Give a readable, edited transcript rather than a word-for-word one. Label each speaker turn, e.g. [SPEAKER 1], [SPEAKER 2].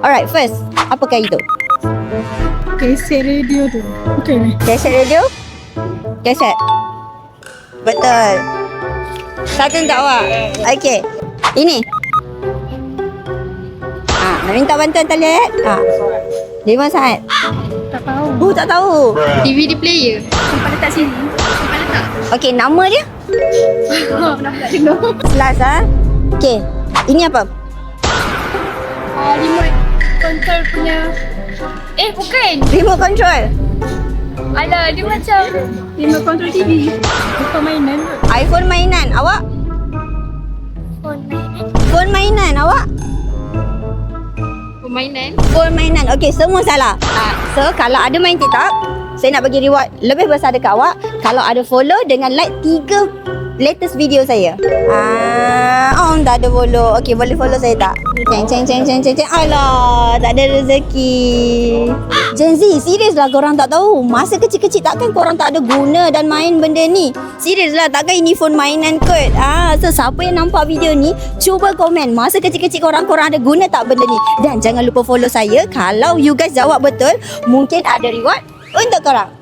[SPEAKER 1] Alright, first, apakah itu?
[SPEAKER 2] Keset radio tu. Bukan ni.
[SPEAKER 1] Kaset radio? Kaset. Betul. Satu untuk awak. Okey. Ini. Nak minta bantuan Talia. 5 saat.
[SPEAKER 2] Tak tahu.
[SPEAKER 1] Tak tahu.
[SPEAKER 3] DVD player.
[SPEAKER 2] Sampai letak sini. Sampai letak.
[SPEAKER 1] Okey, nama dia?
[SPEAKER 2] Kenapa tak dengar?
[SPEAKER 1] Last Okey. Ini apa?
[SPEAKER 2] Remote control punya. Bukan.
[SPEAKER 1] Remote control.
[SPEAKER 2] Alah, dia macam remote control TV. Bukan mainan kot.
[SPEAKER 1] iPhone mainan. Awak? Phone mainan awak?
[SPEAKER 3] Permainan.
[SPEAKER 1] Phone mainan. Okey, semua salah. So, kalau ada main TikTok, saya nak bagi reward lebih besar dekat awak kalau ada follow dengan like 3 latest video saya. Tak ada follow. Okey, boleh follow saya tak? Ceng. Alah, tak ada rezeki. Gen Z, serius lah korang tak tahu. Masa kecil-kecil takkan korang tak ada guna dan main benda ni. Serius lah, takkan ini phone mainan kot. So siapa yang nampak video ni, cuba komen masa kecil-kecil korang ada guna tak benda ni. Dan jangan lupa follow saya. Kalau you guys jawab betul, mungkin ada reward untuk korang.